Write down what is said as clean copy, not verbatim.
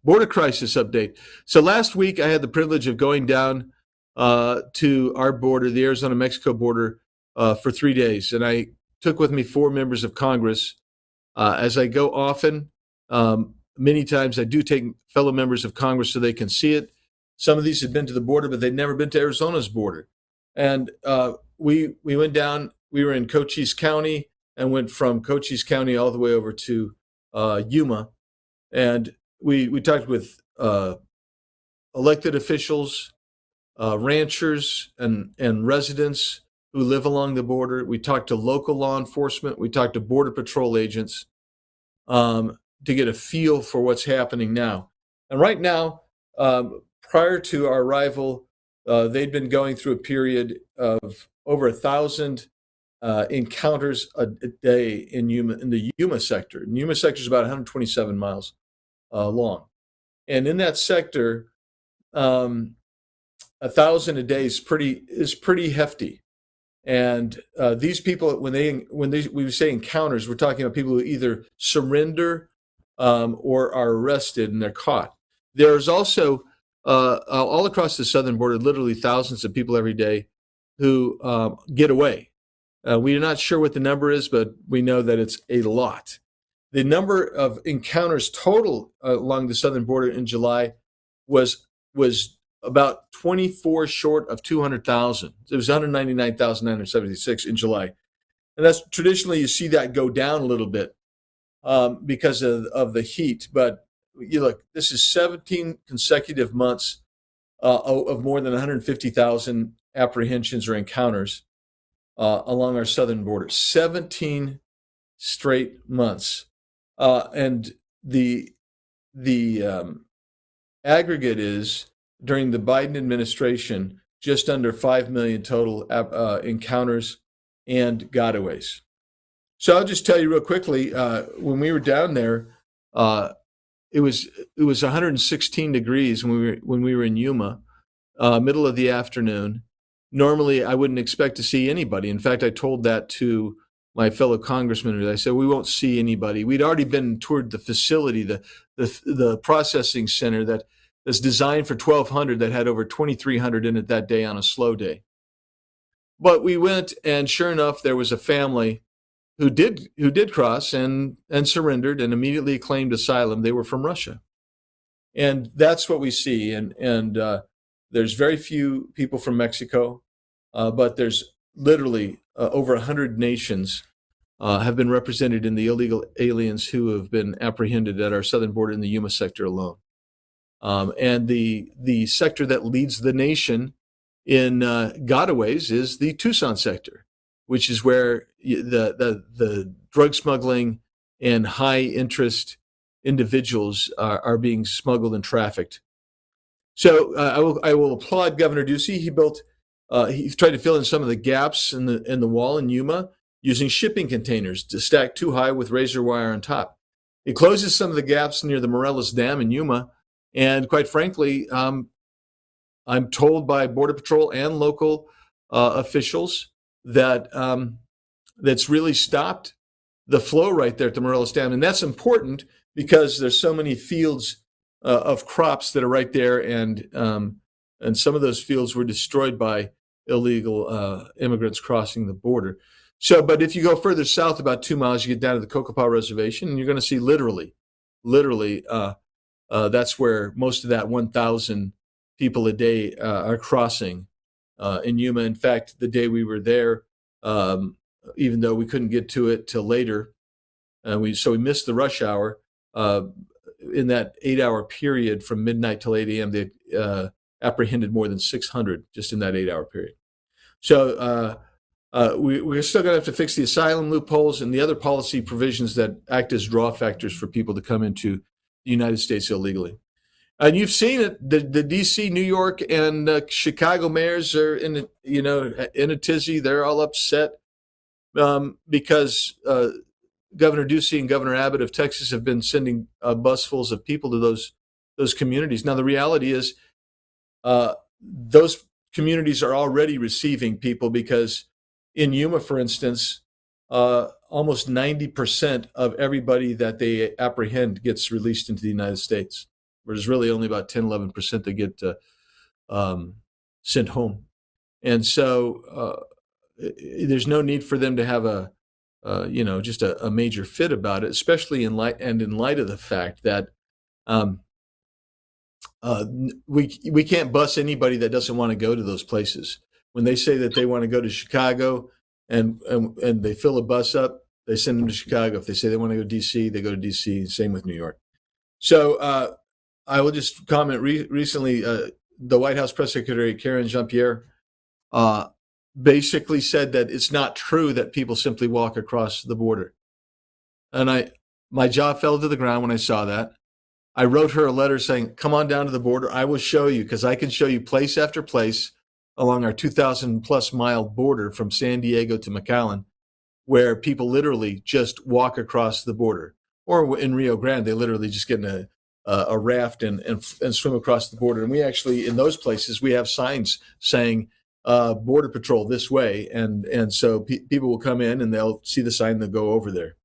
Border crisis update. So last week I had the privilege of going down to our border, the Arizona-Mexico border, for 3 days. And I took with me 4 members of Congress. As I go often, many times I do take fellow members of Congress so they can see it. Some of these had been to the border, but they'd never been to Arizona's border. And we went down, we were in Cochise County and went from Cochise County all the way over to Yuma. And we talked with elected officials, ranchers, and residents who live along the border. We talked to local law enforcement. We talked to Border Patrol agents to get a feel for what's happening now. And right now, prior to our arrival, they'd been going through a period of over 1,000 encounters a day in the Yuma sector. And Yuma sector is about 127 miles long. And in that sector, 1,000 a day is pretty hefty. And these people, when we say encounters, we're talking about people who either surrender or are arrested and they're caught. There's also all across the southern border, literally thousands of people every day who get away. We are not sure what the number is, but we know that it's a lot. The number of encounters total along the southern border in July was about 24 short of 200,000. It was 199,976 in July. And that's traditionally, you see that go down a little bit because of the heat. But you look, this is 17 consecutive months of more than 150,000 apprehensions or encounters along our southern border. 17 straight months. And the aggregate is, during the Biden administration, just under 5 million total encounters and gotaways. So I'll just tell you real quickly, when we were down there, it was 116 degrees when we were in Yuma, middle of the afternoon. Normally, I wouldn't expect to see anybody. In fact, I told that to my fellow congressmen. I said, we won't see anybody. We'd already been toward the facility, the processing center that's designed for 1,200 that had over 2,300 in it that day on a slow day. But we went, and sure enough, there was a family who did cross and surrendered and immediately claimed asylum. They were from Russia. And that's what we see. And there's very few people from Mexico, but there's literally over 100 nations have been represented in the illegal aliens who have been apprehended at our southern border in the Yuma sector alone. And the sector that leads the nation in gotaways is the Tucson sector, which is where the drug smuggling and high interest individuals are being smuggled and trafficked. So I will applaud Governor Ducey. He tried to fill in some of the gaps in the wall in Yuma using shipping containers to stack too high with razor wire on top. It closes some of the gaps near the Morelos Dam in Yuma. And quite frankly, I'm told by Border Patrol and local officials that that's really stopped the flow right there at the Morelos Dam. And that's important because there's so many fields of crops that are right there, and some of those fields were destroyed by illegal immigrants crossing the border. So, but if you go further south about 2 miles, you get down to the Cocopah Reservation, and you're going to see literally, that's where most of that 1,000 people a day are crossing in Yuma. In fact, the day we were there, even though we couldn't get to it till later, we missed the rush hour. In that 8-hour period from midnight till 8 a.m., they apprehended more than 600 just in that 8-hour period. So we're still going to have to fix the asylum loopholes and the other policy provisions that act as draw factors for people to come into the United States illegally. And you've seen it. The D.C., New York, and Chicago mayors are in a tizzy. They're all upset because Governor Ducey and Governor Abbott of Texas have been sending busfuls of people to those communities. Now, the reality is those communities are already receiving people because in Yuma, for instance, almost 90% of everybody that they apprehend gets released into the United States. where there's really only about 10, 11% that get sent home. And so there's no need for them to have just a major fit about it, especially in light of the fact that we can't bus anybody that doesn't want to go to those places. When they say that they want to go to Chicago and they fill a bus up, they send them to Chicago. If they say they want to go to D.C., they go to D.C. Same with New York. So I will just comment. Recently, the White House Press Secretary Karine Jean-Pierre basically said that it's not true that people simply walk across the border. And my jaw fell to the ground when I saw that. I wrote her a letter saying, come on down to the border. I will show you, because I can show you place after place along our 2,000 plus mile border from San Diego to McAllen, where people literally just walk across the border. Or in Rio Grande, they literally just get in a raft and swim across the border. And we actually, in those places, we have signs saying Border Patrol this way. And so people will come in and they'll see the sign, they'll go over there.